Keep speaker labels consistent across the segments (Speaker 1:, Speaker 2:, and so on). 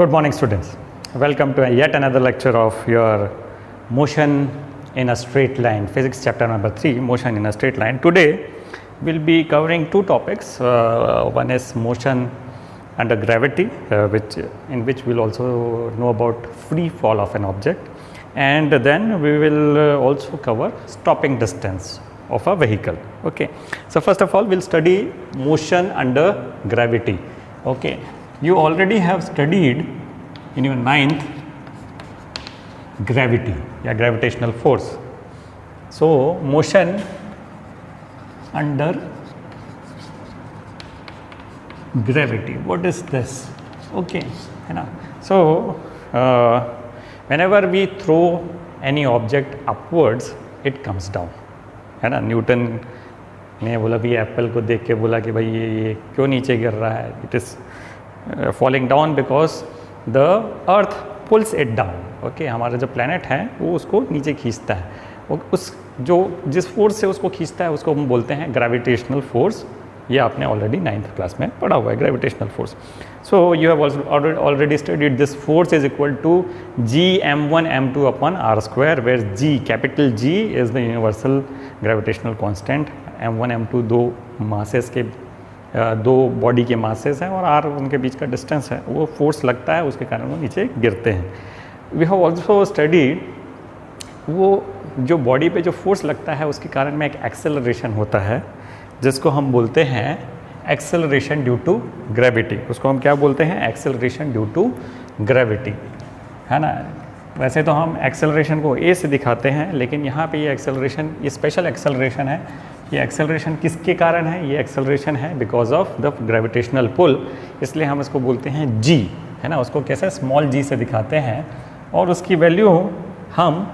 Speaker 1: Good morning, students. Welcome to yet another lecture of your motion in a straight line, physics chapter number 3, motion in a straight line. Today we'll be covering two topics. One is motion under gravity, in which we'll also know about free fall of an object, and then we will also cover stopping distance of a vehicle. Okay. So first of all, we'll study motion under gravity. Okay. You already have studied in your 9th gravity, gravitational force. So motion under gravity, what is this? Okay, so whenever we throw any object upwards, it comes down, है ना. Newton ने बोला भी Apple को देख के बोला कि भाई ये क्यों नीचे गिर रहा है. It is falling down because the earth pulls it down. Okay, हमारा जो प्लैनेट है वो उसको नीचे खींचता है. उस जो जिस फोर्स से उसको खींचता है उसको हम बोलते हैं ग्रेविटेशनल फोर्स. ये आपने ऑलरेडी 9th क्लास में पढ़ा हुआ है, gravitational force. So you have already studied this force is equal to Gm1 m2 upon r square, where G, capital G is the universal gravitational constant. m1 m2 दो masses के दो body के masses हैं और r उनके बीच का distance है. वो फोर्स लगता है, उसके कारण वो नीचे गिरते हैं. वी हैव ऑल्सो स्टडीड वो जो बॉडी पे जो फोर्स लगता है उसके कारण में एक एक्सेलरेशन होता है जिसको हम बोलते हैं एक्सेलरेशन ड्यू टू ग्रेविटी. उसको हम क्या बोलते हैं? एक्सेलरेशन ड्यू टू ग्रेविटी, है ना. वैसे तो हम एक्सेलरेशन को ए से दिखाते हैं, लेकिन यहाँ पे ये एक्सेलरेशन, ये स्पेशल एक्सेलरेशन है. ये एक्सेलरेशन किसके कारण है? ये एक्सेलरेशन है because of the gravitational pull, इसलिए हम इसको बोलते हैं जी, है ना. उसको कैसे? स्मॉल जी से दिखाते हैं और उसकी वैल्यू हम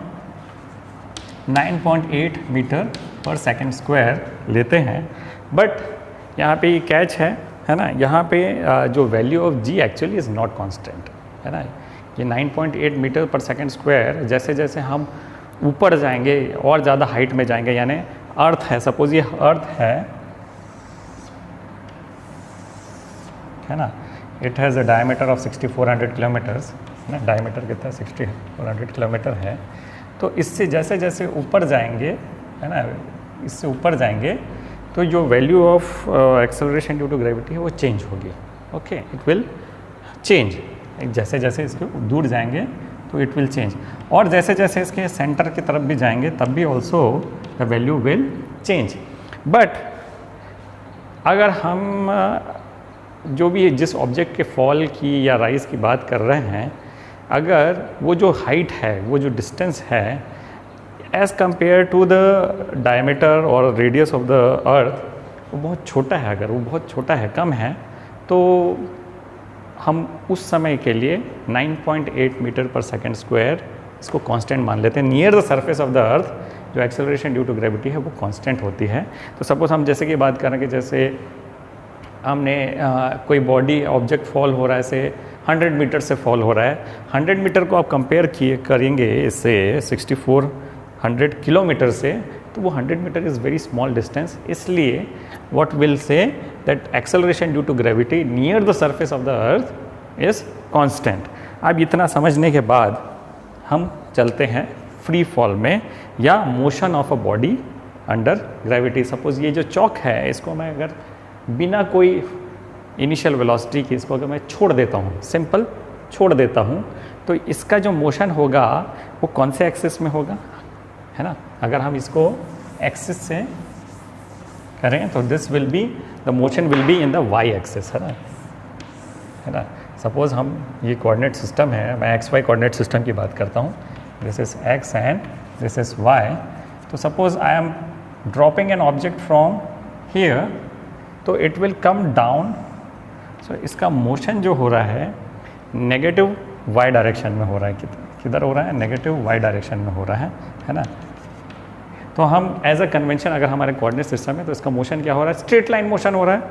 Speaker 1: 9.8 मीटर पर सेकेंड स्क्वायर लेते हैं. बट यहाँ पे ये कैच है ना. यहाँ पे जो value of G actually is not constant, है ना. ये 9.8 मीटर पर सेकेंड स्क्वायर जैसे जैसे हम ऊपर जाएंगे और ज़्यादा हाइट में जाएंगे, यानी अर्थ है, सपोज ये अर्थ है ना. It has a diameter of 6400 kilometres, ना. डायमीटर कितना? 6400 किलोमीटर है. तो इससे जैसे जैसे ऊपर जाएंगे, है ना, इससे ऊपर जाएंगे तो जो value of acceleration due to gravity है वो चेंज होगी. Okay, it will change. जैसे जैसे इसके दूर जाएंगे तो इट विल चेंज, और जैसे जैसे इसके सेंटर की तरफ भी जाएंगे तब भी also the value will change. But अगर हम जो भी जिस ऑब्जेक्ट के फॉल की या राइज की बात कर रहे हैं, अगर वो जो हाइट है, वो जो डिस्टेंस है as compared to the diameter और रेडियस ऑफ द अर्थ, वो बहुत छोटा है. अगर वो बहुत छोटा है, कम है, तो हम उस समय के लिए 9.8 मीटर पर सेकेंड स्क्वायर इसको कांस्टेंट मान लेते हैं. Near the surface of the अर्थ जो एक्सेलरेशन ड्यू टू ग्रेविटी है वो कांस्टेंट होती है. तो सपोज हम जैसे कि बात करें कि जैसे हमने कोई बॉडी ऑब्जेक्ट फॉल हो रहा है, से 100 मीटर से फॉल हो रहा है. 100 मीटर को आप कंपेयर करेंगे इससे 6400 किलोमीटर से, तो वो 100 metre is very small distance. इसलिए what will say that acceleration due to gravity near the surface of the earth is constant. अब इतना समझने के बाद हम चलते हैं फ्री फॉल में, या motion of a body under gravity. Suppose ये जो चौक है, इसको मैं अगर बिना कोई इनिशियल वेलोसिटी की इसको अगर मैं छोड़ देता हूँ, सिंपल छोड़ देता हूँ, तो इसका जो मोशन होगा वो कौन से एक्सिस में होगा, है ना. अगर हम इसको एक्सिस से करें तो this will be, the motion will be in the Y axis, है ना. सपोज हम ये कोऑर्डिनेट सिस्टम है, मैं एक्स वाई कोऑर्डिनेट सिस्टम की बात करता हूँ. This is x and this is y. तो suppose I am dropping an object from here, तो it will come down. So इसका मोशन जो हो रहा है नेगेटिव वाई डायरेक्शन में हो रहा है. किधर हो रहा है? नेगेटिव वाई डायरेक्शन में हो रहा है ना. तो हम एज अ कन्वेंशन, अगर हमारे कोऑर्डिनेट सिस्टम है तो इसका मोशन क्या हो रहा है? स्ट्रेट लाइन मोशन हो रहा है.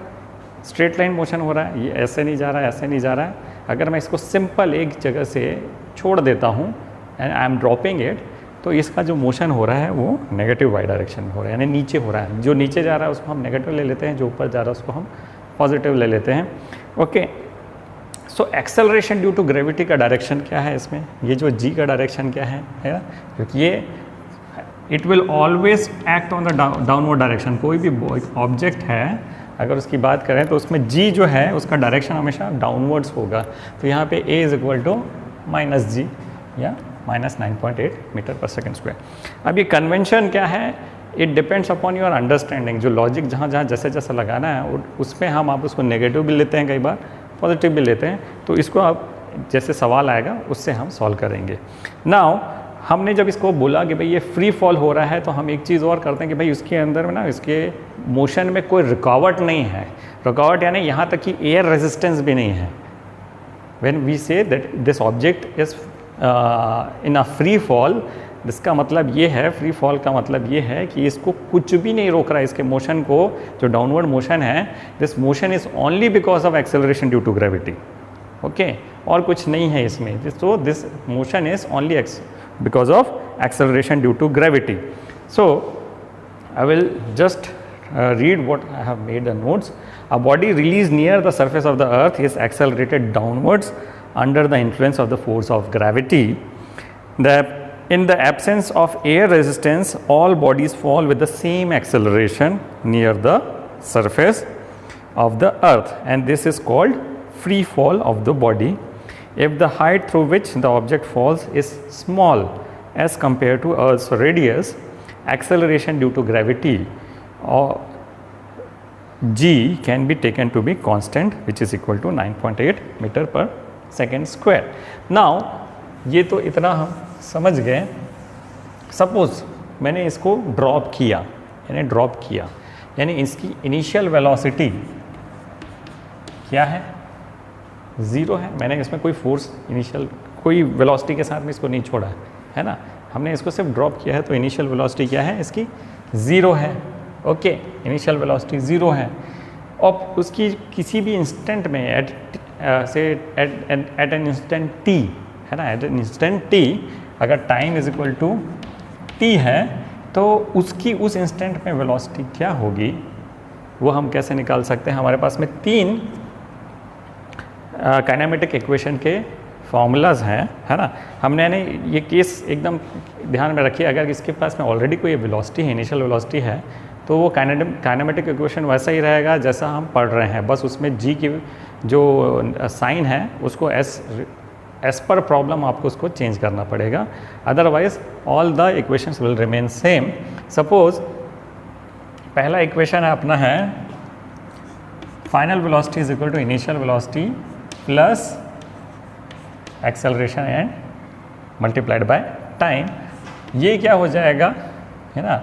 Speaker 1: स्ट्रेट लाइन मोशन हो रहा है. ये ऐसे नहीं जा रहा है, ऐसे नहीं जा रहा है. अगर मैं इसको सिंपल एक जगह से छोड़ देता हूँ and I am dropping it, तो इसका जो मोशन हो रहा है वो नेगेटिव वाई डायरेक्शन में हो रहा है, यानी नीचे हो रहा है. जो नीचे जा रहा है उसको हम नेगेटिव ले लेते हैं, जो ऊपर जा रहा है उसको हम पॉजिटिव ले लेते हैं. Okay, so acceleration due to gravity का डायरेक्शन क्या है इसमें, ये जो जी का डायरेक्शन क्या है ना, क्योंकि ये it will always act on the downward direction. कोई भी ऑब्जेक्ट है अगर उसकी बात करें तो उसमें जी जो है उसका डायरेक्शन हमेशा डाउनवर्ड्स होगा। तो यहाँ पे a is equal to minus g या minus 9.8 metre per second square. अब ये कन्वेंशन क्या है, it depends upon your understanding. जो लॉजिक जहाँ जहाँ जैसे जैसे लगाना है उसमें हम आप उसको नेगेटिव भी लेते हैं, कई बार पॉजिटिव भी लेते हैं। तो इसको आप जैसे सवाल आएगा उससे हम सॉल्व करेंगे। नाउ हमने जब इसको बोला कि भाई ये फ्री फॉल हो रहा है तो हम एक चीज़ और करते हैं कि भाई उसके अंदर में ना इसके मोशन में कोई रुकावट नहीं है। रुकावट यानी यहाँ तक कि एयर रेजिस्टेंस भी नहीं है। When we say that this object is in a free fall, इसका मतलब ये है, फ्री फॉल का मतलब ये है कि इसको कुछ भी नहीं रोक रहा है, इसके मोशन को, जो डाउनवर्ड मोशन है, this motion is only because of acceleration due to gravity. Okay, और कुछ नहीं है इसमें। So this motion is only because of acceleration due to gravity. So I will just read what I have made the notes. A body released near the surface of the earth is accelerated downwards under the influence of the force of gravity. In the absence of air resistance, all bodies fall with the same acceleration near the surface of the earth, and this is called free fall of the body. If the height through which the object falls is small as compared to Earth's radius, acceleration due to gravity or g can be taken to be constant, which is equal to 9.8 meter per second square. Now ये तो इतना हम समझ गए। Suppose मैंने इसको drop किया, यानी इसकी इनिशियल वेलोसिटी क्या है, 0 है। मैंने इसमें कोई फोर्स इनिशियल कोई वेलोसिटी के साथ में इसको नहीं छोड़ा है ना, हमने इसको सिर्फ ड्रॉप किया है। तो इनिशियल वेलोसिटी क्या है इसकी, 0 है। ओके, इनिशियल वेलोसिटी 0 है। और उसकी किसी भी इंस्टेंट में एट एन इंस्टेंट टी है ना, एट एन इंस्टेंट टी, अगर time is equal to T है तो उसकी उस इंस्टेंट में वेलोसिटी क्या होगी वो हम कैसे निकाल सकते हैं। हमारे पास में 3 काइनेमेटिक इक्वेशन के फॉर्मूलाज हैं, है ना। हमने यानी ये केस एकदम ध्यान में रखिए, अगर इसके पास में ऑलरेडी कोई वेलोसिटी है, इनिशियल वेलोसिटी है, तो वो काइनेमेटिक इक्वेशन वैसा ही रहेगा जैसा हम पढ़ रहे हैं, बस उसमें जी की जो साइन है उसको एस पर प्रॉब्लम आपको उसको चेंज करना पड़ेगा, otherwise all the equations will remain same. Suppose पहला इक्वेशन है अपना है final velocity is equal to initial velocity plus acceleration and multiplied by time. ये क्या हो जाएगा, है ना,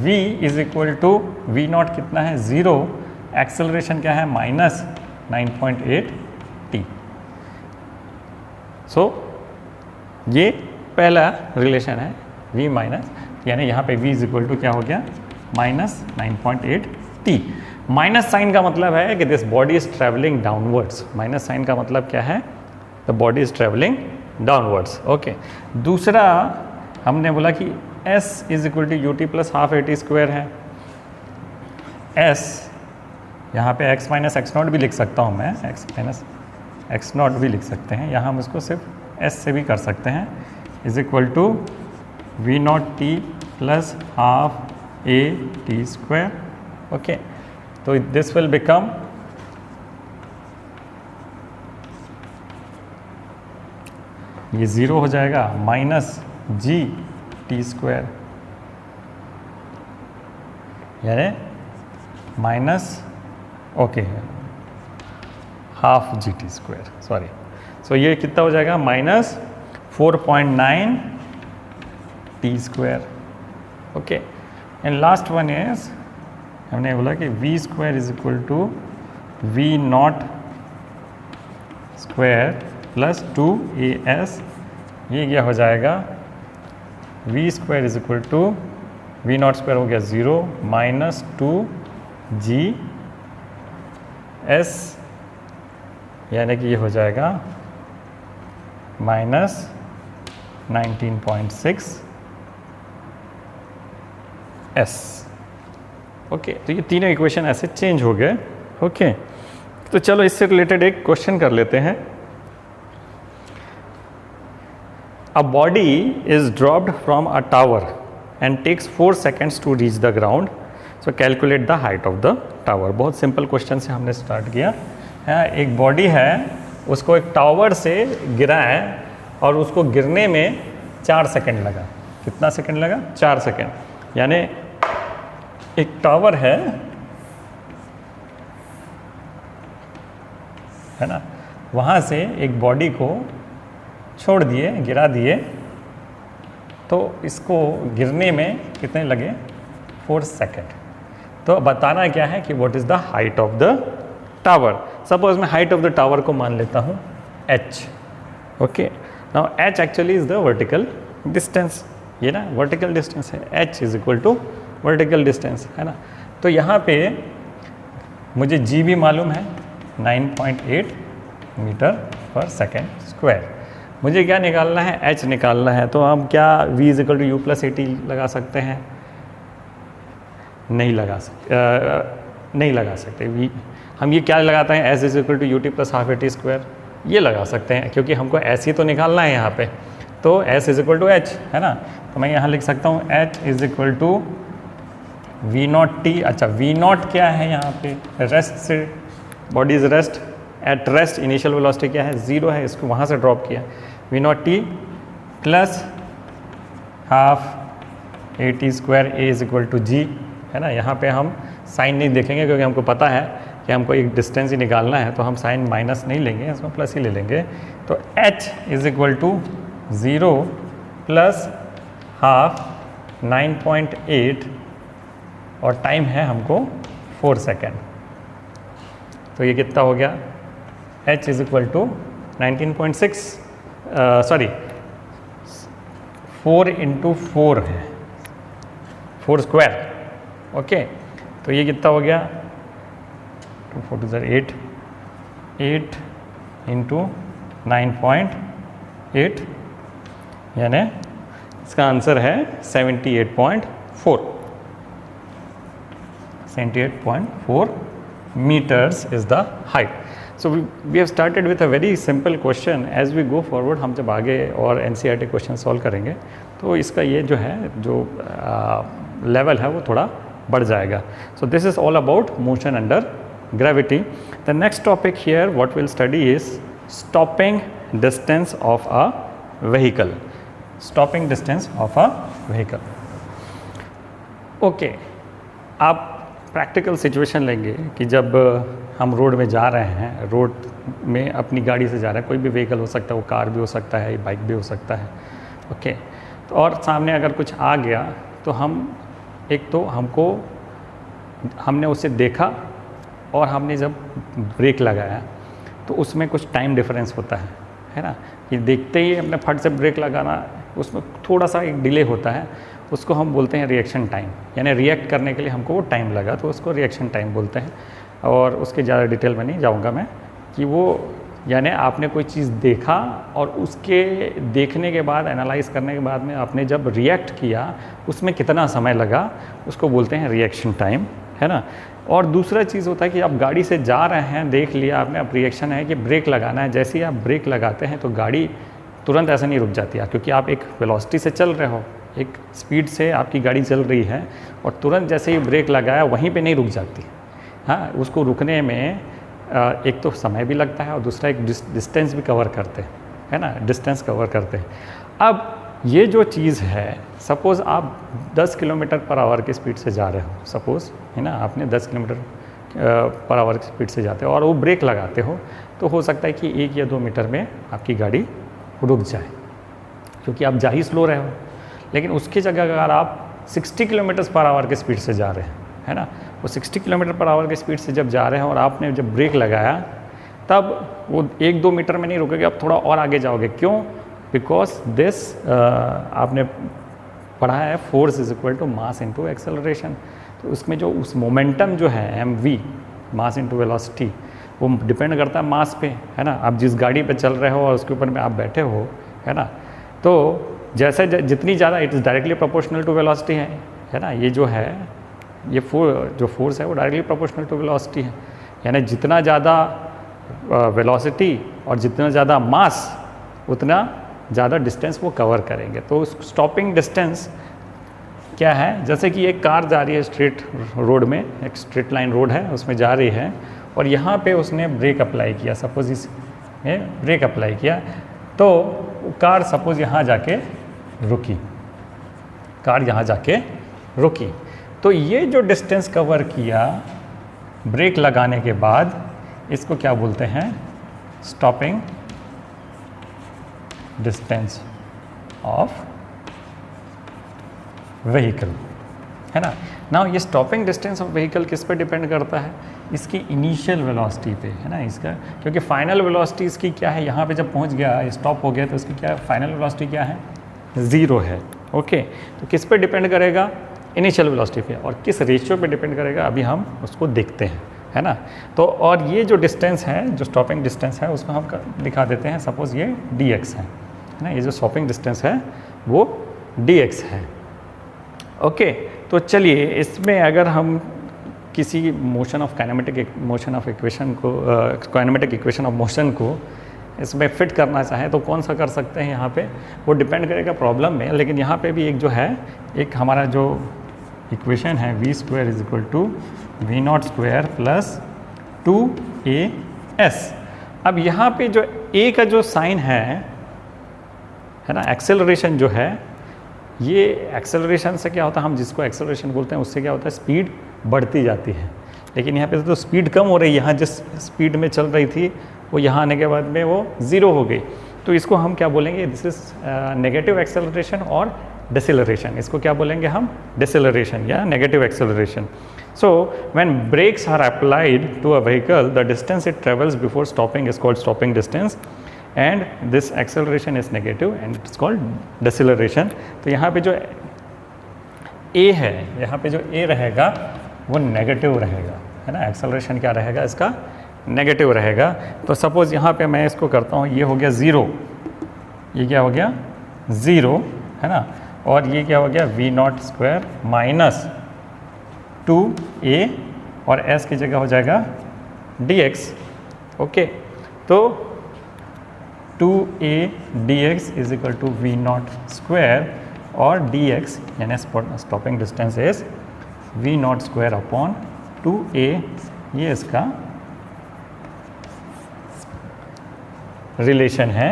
Speaker 1: v is equal to v naught कितना है 0, एक्सेलरेशन क्या है माइनस 9.8 t। सो ये पहला रिलेशन है v माइनस, यानी यहाँ पे v इज इक्वल टू क्या हो गया माइनस 9.8 t। माइनस साइन का मतलब है कि this body is travelling downwards. Minus sign का मतलब क्या है, the body is travelling downwards. Okay, दूसरा हमने बोला कि s is equal to u t plus half a t square है। s यहाँ पे x माइनस एक्स नॉट भी लिख सकता हूँ मैं, x माइनस एक्स नॉट भी लिख सकते हैं, यहाँ हम इसको सिर्फ s से भी कर सकते हैं, is equal to v naught t plus half a t square. Okay, तो दिस विल बिकम ये 0 हो जाएगा माइनस जी टी स्क्वायर, यानी minus okay half g t square, sorry. So ये कितना हो जाएगा minus 4.9 t square. Okay, and last one is हमने बोला कि v square is equal to v naught square plus 2as। ये क्या हो जाएगा, v square is equal to v naught square हो गया 0 माइनस 2g s, यानी कि ये हो जाएगा माइनस 19.6 s। ओके, तो ये तीनों इक्वेशन ऐसे चेंज हो गए। ओके, तो चलो इससे रिलेटेड एक क्वेश्चन कर लेते हैं। A body is dropped from a tower and takes 4 seconds to reach the ground, so calculate the height of the tower. बहुत सिंपल क्वेश्चन से हमने स्टार्ट किया है। एक बॉडी है, उसको एक टावर से गिरा है और उसको गिरने में 4 सेकंड लगा। कितना सेकंड लगा? 4 सेकंड। यानी एक टावर है ना, वहाँ से एक बॉडी को छोड़ दिए, गिरा दिए, तो इसको गिरने में कितने लगे? 4 सेकंड। तो बताना क्या है कि what is the height of the tower. Suppose मैं हाइट ऑफ द टावर को मान लेता हूँ h। Okay, now h actually is the vertical distance. ये ना वर्टिकल डिस्टेंस है, h is equal to vertical distance, है ना। तो यहाँ पे मुझे g भी मालूम है, 9.8 मीटर पर सेकेंड स्क्वायर। मुझे क्या निकालना है? h निकालना है। तो हम क्या v is equal to u plus 80 लगा सकते हैं? नहीं लगा सकते। v हम ये क्या लगाते हैं? s is equal to u t plus half a t square, ये लगा सकते हैं, क्योंकि हमको s ही तो निकालना है यहाँ पे। तो s is equal to h, है ना। तो मैं यहाँ लिख सकता हूँ h is equal to v naught t. अच्छा, वी नॉट क्या है यहाँ पे? रेस्ट से, body is rest, at rest initial velocity क्या है? 0 है, इसको वहाँ से ड्रॉप किया। V naught t plus half a t square, a is equal to g, है ना। यहाँ पे हम साइन नहीं देखेंगे क्योंकि हमको पता है कि हमको एक डिस्टेंस ही निकालना है, तो हम साइन माइनस नहीं लेंगे, इसमें प्लस ही ले लेंगे। तो h is equal to 0 plus half 9.8 और टाइम है हमको 4 सेकेंड। तो ये कितना हो गया? h is equal to 19.6, sorry 4 into 4 है, 4 स्क्वायर। ओके, तो ये कितना हो गया? 2 4 2 8, 8 इंटू 9.8, यानी इसका आंसर है 78.4। 78.4 meters is the height. So we have started with a very simple question. As we go forward, हम जब आगे और NCERT क्वेश्चन सॉल्व करेंगे तो इसका ये जो है, जो लेवल है वो थोड़ा बढ़ जाएगा. So this is all about motion under gravity. The next topic here what we'll study is stopping distance of a vehicle. Stopping distance of a vehicle. Okay, आप प्रैक्टिकल सिचुएशन लेंगे कि जब हम रोड में जा रहे हैं, रोड में अपनी गाड़ी से जा रहे हैं, कोई भी व्हीकल हो सकता है, वो कार भी हो सकता है, बाइक भी हो सकता है. ओके, तो और सामने अगर कुछ आ गया तो हम एक तो हमने उसे देखा और हमने जब ब्रेक लगाया तो उसमें कुछ टाइम डिफरेंस होता है ना. कि देखते ही अपने फट से ब्रेक लगाना, उसमें थोड़ा सा एक डिले होता है, उसको हम बोलते हैं रिएक्शन टाइम. यानी रिएक्ट करने के लिए हमको वो टाइम लगा तो उसको रिएक्शन टाइम बोलते हैं. और उसके ज़्यादा डिटेल में नहीं जाऊंगा मैं कि वो यानी आपने कोई चीज़ देखा और उसके देखने के बाद, एनालाइज करने के बाद में आपने जब रिएक्ट किया उसमें कितना समय लगा, उसको बोलते हैं रिएक्शन टाइम, है ना. और दूसरा चीज़ होता है कि आप गाड़ी से जा रहे हैं, देख लिया आपने, अब रिएक्शन है कि ब्रेक लगाना है. जैसे ही आप ब्रेक लगाते हैं तो गाड़ी तुरंत ऐसे नहीं रुक जाती है, क्योंकि आप एक वेलोसिटी से चल रहे हो, एक स्पीड से आपकी गाड़ी चल रही है और तुरंत जैसे ही ब्रेक लगाया वहीं पे नहीं रुक जाती. हाँ, उसको रुकने में एक तो समय भी लगता है और दूसरा एक डिस्टेंस भी कवर करते हैं, है ना, डिस्टेंस कवर करते हैं. अब ये जो चीज़ है, सपोज़ आप 10 किलोमीटर पर आवर की स्पीड से जा रहे हो, सपोज़, है ना, आपने 10 किलोमीटर पर आवर की स्पीड से जाते हो और वो ब्रेक लगाते हो, तो हो सकता है कि 1 या 2 मीटर में आपकी गाड़ी रुक जाए, क्योंकि आप जा ही स्लो रहे हो. लेकिन उसकी जगह अगर आप 60 किलोमीटर पर आवर की स्पीड से जा रहे हैं, है ना, वो 60 किलोमीटर पर आवर की स्पीड से जब जा रहे हैं और आपने जब ब्रेक लगाया, तब वो 1-2 मीटर में नहीं रुकेगा, आप थोड़ा और आगे जाओगे. क्यों? बिकॉज दिस आपने पढ़ा है force is equal to mass into acceleration. तो उसमें जो उस मोमेंटम जो है mv, मास इनटू वेलोसिटी, वो डिपेंड करता है मास पे, है ना. आप जिस गाड़ी पे चल रहे हो और उसके ऊपर में आप बैठे हो, है ना, तो जैसे जितनी ज़्यादा it is directly proportional to velocity है ना. ये जो है, ये जो फोर्स है वो डायरेक्टली प्रोपोर्शनल टू वेलोसिटी है. यानी जितना ज़्यादा वेलोसिटी और जितना ज़्यादा मास उतना ज़्यादा डिस्टेंस वो कवर करेंगे। तो स्टॉपिंग डिस्टेंस क्या है, जैसे कि एक कार जा रही है स्ट्रेट रोड में, एक स्ट्रेट लाइन रोड है उसमें जा रही है और यहाँ पे उसने ब्रेक अप्लाई किया, सपोज इसमें ब्रेक अप्लाई किया तो कार सपोज यहाँ जाके रुकी, कार यहाँ जाके रुकी। तो ये जो डिस्टेंस कवर किया ब्रेक लगाने के बाद, इसको क्या बोलते हैं, स्टॉपिंग डिस्टेंस ऑफ व्हीकल, है ना। नाउ ये स्टॉपिंग डिस्टेंस ऑफ व्हीकल किस पे डिपेंड करता है, इसकी इनिशियल वेलोसिटी पे, है ना इसका, क्योंकि फाइनल वेलोसिटी इसकी क्या है, यहाँ पे जब पहुँच गया स्टॉप हो गया तो इसकी क्या फाइनल वेलोसिटी क्या है, 0 है। ओके, तो किस पे डिपेंड करेगा, इनिशियल वेलोसिटी पे, और किस रेशियो पे डिपेंड करेगा अभी हम उसको देखते हैं, है ना। तो और ये जो डिस्टेंस है, जो स्टॉपिंग डिस्टेंस है उसको हम दिखा देते हैं, सपोज ये dx है ना, ये जो स्टॉपिंग डिस्टेंस है वो dx है। ओके, तो चलिए इसमें अगर हम किसी motion of kinematic motion of equation को काइनेमेटिक इक्वेशन ऑफ मोशन को इसमें फिट करना चाहें तो कौन सा कर सकते हैं, यहाँ पे वो डिपेंड करेगा प्रॉब्लम में। लेकिन यहाँ पे भी एक जो है, एक हमारा जो इक्वेशन है v² = v0² + 2as। अब यहाँ पे जो a का जो साइन है ना, एक्सेलरेशन जो है, ये एक्सेलरेशन से क्या होता है, हम जिसको एक्सेलरेशन बोलते हैं उससे क्या होता है, स्पीड बढ़ती जाती है। लेकिन यहाँ पे तो स्पीड कम हो रही है, यहाँ जिस स्पीड में चल रही थी वो यहाँ आने के बाद में वो 0 हो गई। तो इसको हम क्या बोलेंगे, दिस इज नेगेटिव एक्सेलरेशन और डिसेलरेशन। इसको क्या बोलेंगे हम, डिसेलरेशन या negative acceleration. So when brakes are applied to a vehicle, the distance it travels before stopping is called stopping distance and this acceleration is negative and it's called deceleration. तो यहाँ पे जो a है, यहाँ पे जो a रहेगा वो नेगेटिव रहेगा, है ना। एक्सेलरेशन क्या रहेगा इसका, नेगेटिव रहेगा। तो सपोज यहाँ पे मैं इसको करता हूँ, ये हो गया 0, ये क्या हो गया 0, है ना, और ये क्या हो गया v0² - 2a और s की जगह हो जाएगा dx। ओके, तो 2a dx = v0² और dx यानी stopping distance is v0² / 2a। ये इसका रिलेशन है।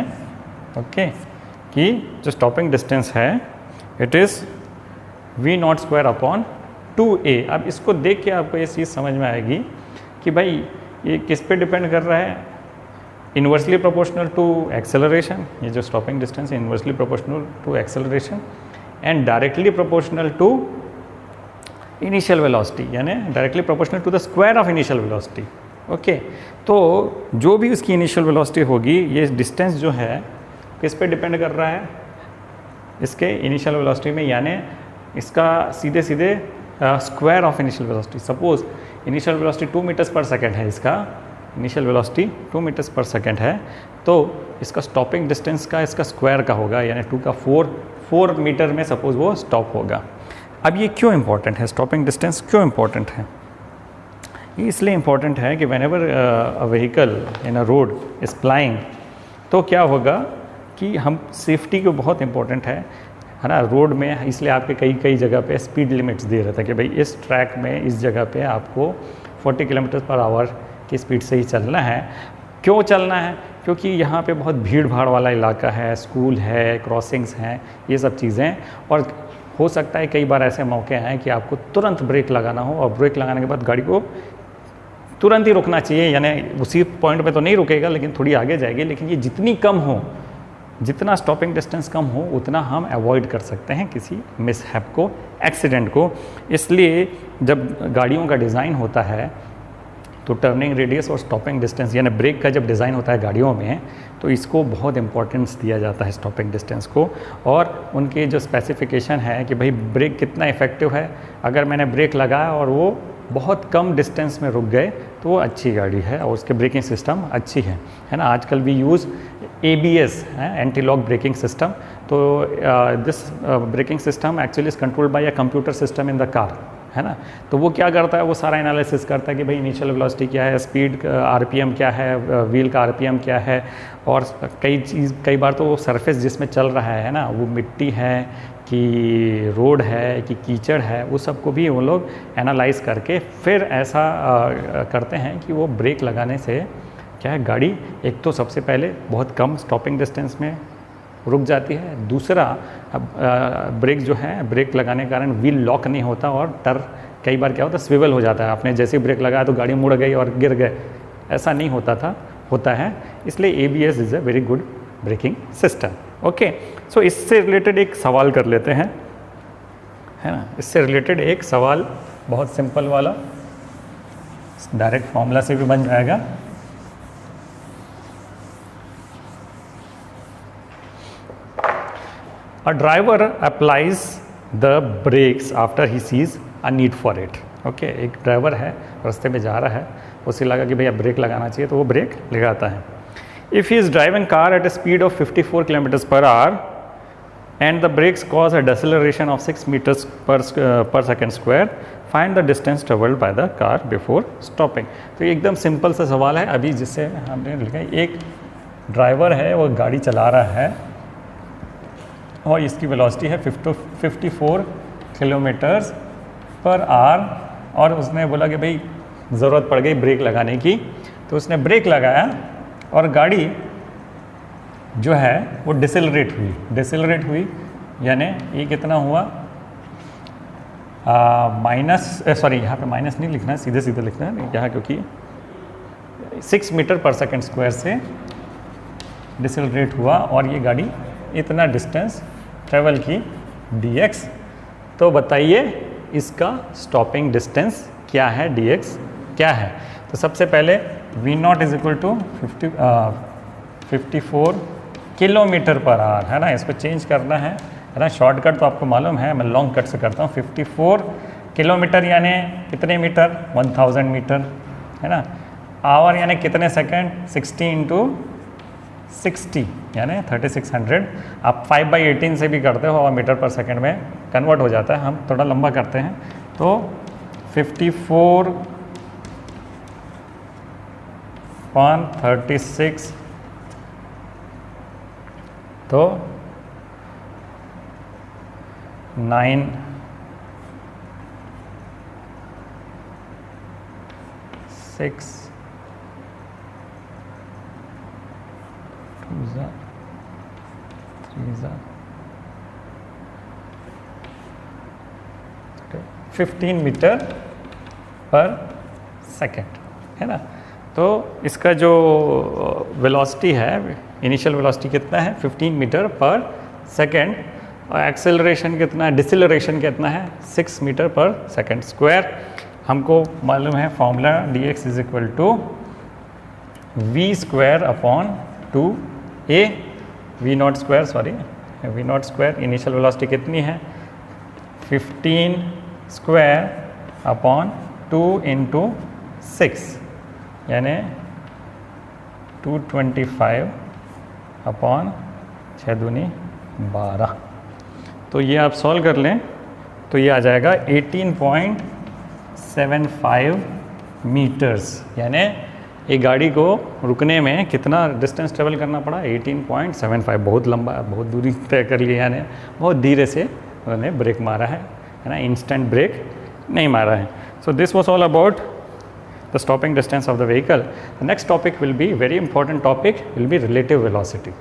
Speaker 1: ओके, कि जो स्टॉपिंग डिस्टेंस है इट इज़ v0² / 2a। अब इसको देख के आपको ये चीज़ समझ में आएगी कि भाई ये किस पे डिपेंड कर रहा है, इन्वर्सली प्रोपोर्शनल टू एक्सेलरेशन, ये जो स्टॉपिंग डिस्टेंस है inversely proportional to acceleration and directly proportional to initial velocity, यानी directly proportional to the square of initial velocity. Okay, तो जो भी उसकी इनिशियल वेलोसिटी होगी, ये डिस्टेंस जो है किस पे डिपेंड कर रहा है, इसके इनिशियल वेलोसिटी में, यानी इसका सीधे सीधे square of initial velocity. Suppose initial velocity 2 metres per second है, इसका initial velocity 2 metres per second है, तो इसका स्टॉपिंग डिस्टेंस का इसका स्क्वायर का होगा, यानी 2 का 4 मीटर में सपोज वो स्टॉप होगा। अब ये क्यों इंपॉर्टेंट है, स्टॉपिंग डिस्टेंस क्यों इंपॉर्टेंट है, ये इसलिए इंपॉर्टेंट है कि whenever a vehicle in a road is flying, तो क्या होगा कि हम सेफ्टी को बहुत इंपॉर्टेंट है ना रोड में। इसलिए आपके कई जगह पे स्पीड लिमिट्स दे रहा था कि भाई इस ट्रैक में इस जगह पे आपको 40 km/h की स्पीड से ही चलना है। क्यों चलना है, क्योंकि यहाँ पे बहुत भीड़ भाड़ वाला इलाका है, स्कूल है, क्रॉसिंग्स हैं, ये सब चीज़ें, और हो सकता है कई बार ऐसे मौके हैं कि आपको तुरंत ब्रेक लगाना हो और ब्रेक लगाने के बाद गाड़ी को तुरंत ही रुकना चाहिए, यानी उसी पॉइंट पे तो नहीं रुकेगा लेकिन थोड़ी आगे जाएगी। लेकिन ये जितनी कम हो, जितना स्टॉपिंग डिस्टेंस कम हो, उतना हम अवॉइड कर सकते हैं किसी मिसहैप को, एक्सीडेंट को। इसलिए जब गाड़ियों का डिज़ाइन होता है तो टर्निंग रेडियस और स्टॉपिंग डिस्टेंस, यानी ब्रेक का जब डिज़ाइन होता है गाड़ियों में, तो इसको बहुत इंपॉर्टेंस दिया जाता है स्टॉपिंग डिस्टेंस को। और उनके जो स्पेसिफिकेशन है कि भाई ब्रेक कितना इफ़ेक्टिव है, अगर मैंने ब्रेक लगाया और वो बहुत कम डिस्टेंस में रुक गए तो वो अच्छी गाड़ी है और उसके ब्रेकिंग सिस्टम अच्छी है ना। आजकल भी यूज़ ABS है, एंटी लॉक ब्रेकिंग सिस्टम। तो this braking system actually is controlled by a computer system in the car, है ना। तो वो क्या करता है, वो सारा एनालिसिस करता है कि भाई इनिशियल वेलोसिटी क्या है, स्पीड आरपीएम क्या है, व्हील का आरपीएम क्या है, और कई बार तो वो सरफेस जिसमें चल रहा है ना, वो मिट्टी है कि रोड है कि कीचड़ है, वो सबको भी वो लोग एनालाइज करके फिर ऐसा करते हैं कि वो ब्रेक लगाने से क्या है, गाड़ी एक तो सबसे पहले बहुत कम स्टॉपिंग डिस्टेंस में रुक जाती है, दूसरा ब्रेक जो है, ब्रेक लगाने के कारण व्हील लॉक नहीं होता और कई बार क्या होता है, स्विवल हो जाता है, आपने जैसे ब्रेक लगाया तो गाड़ी मुड़ गई और गिर गए, ऐसा नहीं होता है। इसलिए ABS is a very good braking system. Okay, so इससे रिलेटेड एक सवाल कर लेते हैं, है ना। इससे रिलेटेड एक सवाल बहुत सिंपल वाला, डायरेक्ट फॉर्मूला से भी बन जाएगा। A driver applies the brakes after he sees a need for it. Okay, एक ड्राइवर है, रास्ते में जा रहा है, उसे लगा कि भैया ब्रेक लगाना चाहिए, तो वो ब्रेक लगाता है। If he is driving car at a speed of 54 km per hour and the brakes cause a deceleration of 6 meters per second square, find the distance traveled by the car before stopping. तो ये एकदम simple सा सवाल है अभी, जिससे हमने लिखा है, एक ड्राइवर है, वो गाड़ी चला रहा है और इसकी वेलोसिटी है 54 किलोमीटर्स पर आवर, और उसने बोला कि भाई ज़रूरत पड़ गई ब्रेक लगाने की, तो उसने ब्रेक लगाया और गाड़ी जो है वो डिसेलरेट हुई, यानी ये कितना हुआ, यहाँ पे माइनस नहीं लिखना है, सीधे लिखना है यहाँ, क्योंकि 6 मीटर पर सेकेंड स्क्वायर से डिसेलरेट हुआ और ये गाड़ी इतना डिस्टेंस ट्रेवल की dx। तो बताइए इसका स्टॉपिंग डिस्टेंस क्या है, dx क्या है। तो सबसे पहले V0 is equal to 54 kilometre per hour, है ना। इसको चेंज करना है ना, शॉर्टकट तो आपको मालूम है, मैं लॉन्ग कट से करता हूँ। 54 किलोमीटर यानी कितने मीटर, 1000 मीटर, है ना। आवर यानी कितने सेकंड, 60 इंटू 60 यानी 3600। आप 5/18 से भी करते हो और मीटर पर सेकंड में कन्वर्ट हो जाता है, हम थोड़ा लंबा करते हैं। तो 54/36 तो 9 6 15 मीटर पर सेकेंड, है ना। तो इसका जो वेलोसिटी है, इनिशियल वेलोसिटी कितना है, 15 मीटर पर सेकेंड, और एक्सेलरेशन कितना है, डिसेलरेशन कितना है, 6 मीटर पर सेकेंड स्क्वायर। हमको मालूम है formula dx is equal to v square upon 2a, v0 square, initial velocity कितनी है, 15 स्क्वायर अपॉन 2 इंटू 6 यानी 225 अपॉन 6 दूनी 12। तो ये आप सॉल्व कर लें तो ये आ जाएगा 18.75 मीटर्स, यानी ये गाड़ी को रुकने में कितना डिस्टेंस ट्रेवल करना पड़ा, 18.75। बहुत लंबा, बहुत दूरी तय कर लिया, यानी बहुत धीरे से उन्होंने ब्रेक मारा है ना, इंस्टेंट ब्रेक नहीं मारा है। So this was all about the stopping distance of the vehicle. The next topic will be, very important topic will be relative velocity.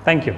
Speaker 1: Thank you.